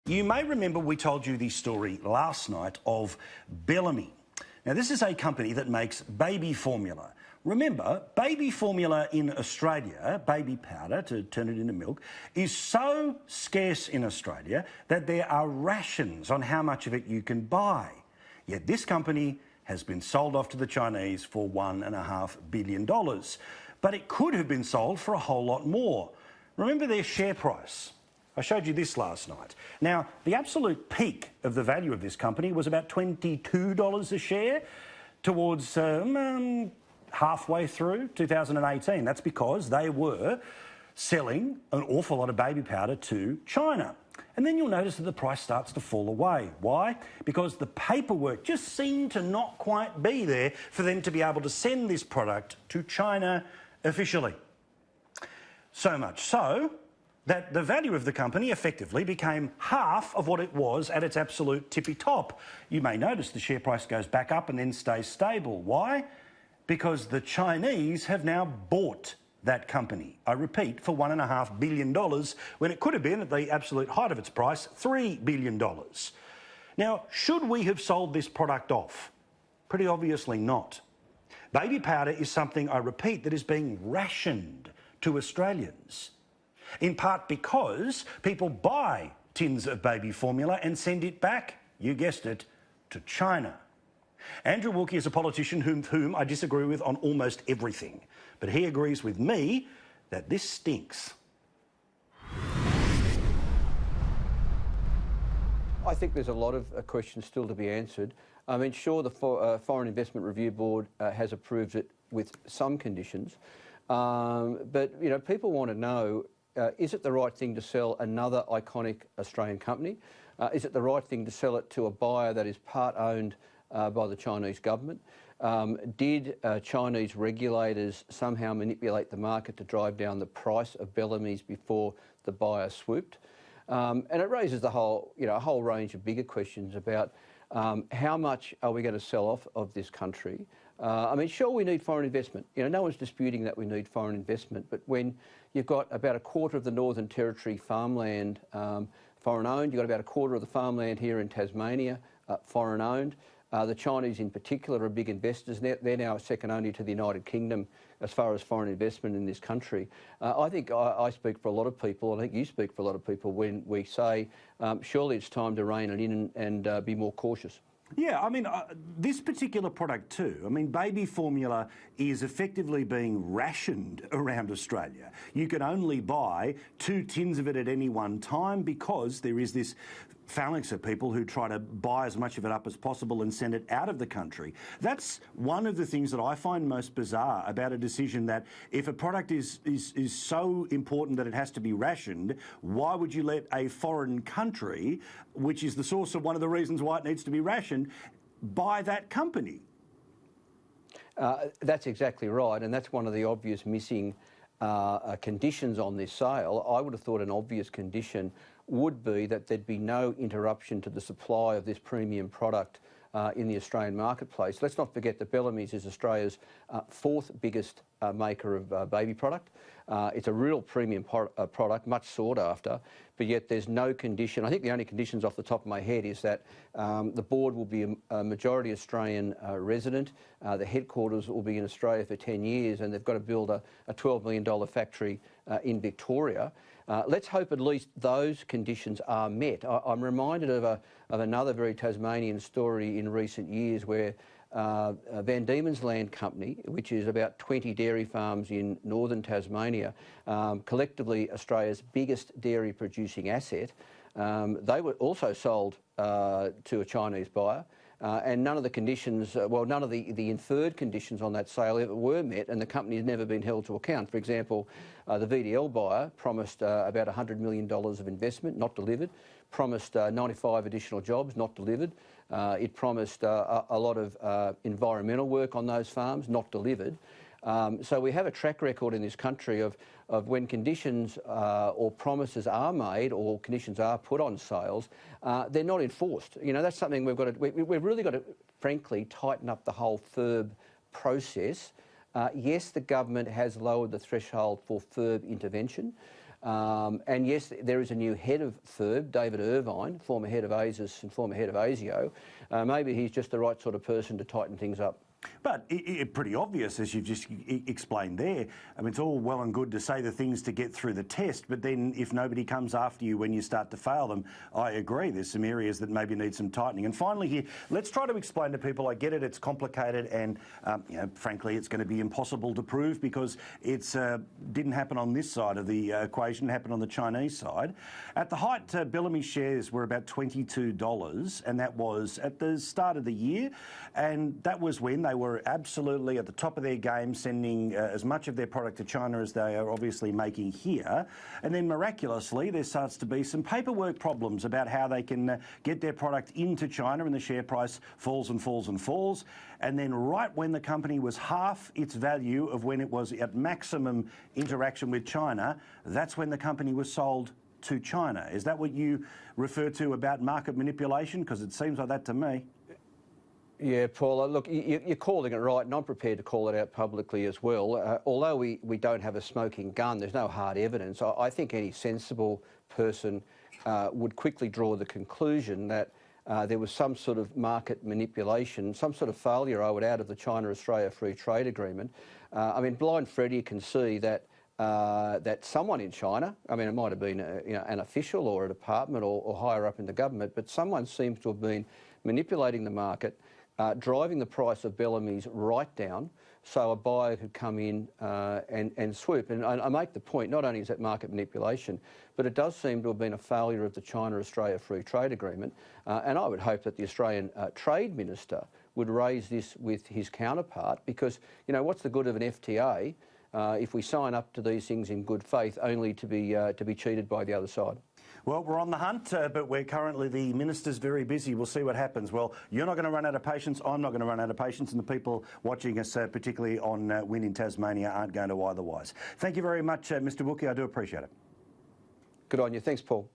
You may remember we told you the story last night of Bellamy. Now, this is a company that makes baby formula. Remember, baby formula in Australia, baby powder to turn it into milk, is so scarce in Australia that there are rations on how much of it you can buy. Yet this company has been sold off to the Chinese for $1.5 billion. But it could have been sold for a whole lot more. Remember their share price? I showed you this last night. Now, the absolute peak of the value of this company was about $22 a share towards halfway through 2018. That's because they were selling an awful lot of baby powder to China. And then you'll notice that the price starts to fall away. Why? Because the paperwork just seemed to not quite be there for them to be able to send this product to China officially. So much so that the value of the company effectively became half of what it was at its absolute tippy top. You may notice the share price goes back up and then stays stable. Why? Because the Chinese have now bought that company. I repeat, for $1.5 billion, when it could have been, at the absolute height of its price, $3 billion. Now, should we have sold this product off? Pretty obviously not. Baby powder is something, I repeat, that is being rationed to Australians. In part because people buy tins of baby formula and send it back, you guessed it, to China. Andrew Wilkie is a politician whom I disagree with on almost everything, but he agrees with me that this stinks. I think there's a lot of questions still to be answered. I mean, sure, the Foreign Investment Review Board has approved it with some conditions, but, you know, people want to know, is it the right thing to sell another iconic Australian company? Is it the right thing to sell it to a buyer that is part owned by the Chinese government? Did Chinese regulators somehow manipulate the market to drive down the price of Bellamy's before the buyer swooped? And it raises the whole, a whole range of bigger questions about how much are we going to sell off of this country? I mean, sure, we need foreign investment. No one's disputing that we need foreign investment, but when you've got about a quarter of the Northern Territory farmland foreign owned, you've got about a quarter of the farmland here in Tasmania foreign owned. The Chinese in particular are big investors. They're now second only to the United Kingdom as far as foreign investment in this country. I think I speak for a lot of people, I think you speak for a lot of people when we say surely it's time to rein it in and be more cautious. Yeah, I mean, this particular product too, I mean, baby formula is effectively being rationed around Australia. You can only buy 2 tins of it at any one time because there is this phalanx of people who try to buy as much of it up as possible and send it out of the country. That's one of the things that I find most bizarre about a decision that if a product is so important that it has to be rationed, why would you let a foreign country, which is the source of one of the reasons why it needs to be rationed, buy that company? That's exactly right, and that's one of the obvious missing conditions on this sale. I would have thought an obvious condition would be that there'd be no interruption to the supply of this premium product in the Australian marketplace. Let's not forget that Bellamy's is Australia's 4th biggest maker of baby product. It's a real premium product, much sought after, but yet there's no condition. I think the only conditions off the top of my head is that the board will be a majority Australian resident, the headquarters will be in Australia for 10 years, and they've got to build a $12 million factory in Victoria. Let's hope at least those conditions are met. I'm reminded of another very Tasmanian story in recent years where Van Diemen's Land Company, which is about 20 dairy farms in northern Tasmania, collectively Australia's biggest dairy producing asset, they were also sold to a Chinese buyer. And none of the conditions, none of the inferred conditions on that sale ever were met, and the company has never been held to account. For example, the VDL buyer promised about $100 million of investment, not delivered, promised 95 additional jobs, not delivered. It promised a lot of environmental work on those farms, not delivered. So we have a track record in this country of when conditions or promises are made or conditions are put on sales, they're not enforced. That's something we've really got to, frankly, tighten up the whole FIRB process. Yes, the government has lowered the threshold for FIRB intervention. And yes, there is a new head of FIRB, David Irvine, former head of ASIS and former head of ASIO. Maybe he's just the right sort of person to tighten things up. But pretty obvious, as you've just explained there. I mean, it's all well and good to say the things to get through the test, but then if nobody comes after you when you start to fail them, I agree, there's some areas that maybe need some tightening. And finally here, let's try to explain to people, I get it, it's complicated and, frankly, it's going to be impossible to prove because it's didn't happen on this side of the equation, it happened on the Chinese side. At the height, Bellamy shares were about $22, and that was at the start of the year, and that was when they were absolutely at the top of their game, sending as much of their product to China as they are obviously making here. And then miraculously, there starts to be some paperwork problems about how they can get their product into China, and the share price falls and falls and falls. And then right when the company was half its value of when it was at maximum interaction with China, that's when the company was sold to China. Is that what you refer to about market manipulation? Because it seems like that to me. Yeah, Paul, look, you're calling it right, and I'm prepared to call it out publicly as well. Although we don't have a smoking gun, there's no hard evidence. I think any sensible person would quickly draw the conclusion that there was some sort of market manipulation, some sort of failure, I would, out of the China-Australia Free Trade Agreement. I mean, blind Freddie can see that that someone in China, I mean, it might have been an official or a department or higher up in the government, but someone seems to have been manipulating the market, driving the price of Bellamy's right down so a buyer could come in and swoop. And I make the point, not only is that market manipulation, but it does seem to have been a failure of the China-Australia Free Trade Agreement. And I would hope that the Australian Trade Minister would raise this with his counterpart, because, what's the good of an FTA if we sign up to these things in good faith only to be cheated by the other side? Well, we're on the hunt, but we're currently, the minister's very busy. We'll see what happens. Well, you're not going to run out of patience, I'm not going to run out of patience, and the people watching us, particularly on Win in Tasmania, aren't going to otherwise. Thank you very much, Mr. Wilkie. I do appreciate it. Good on you. Thanks, Paul.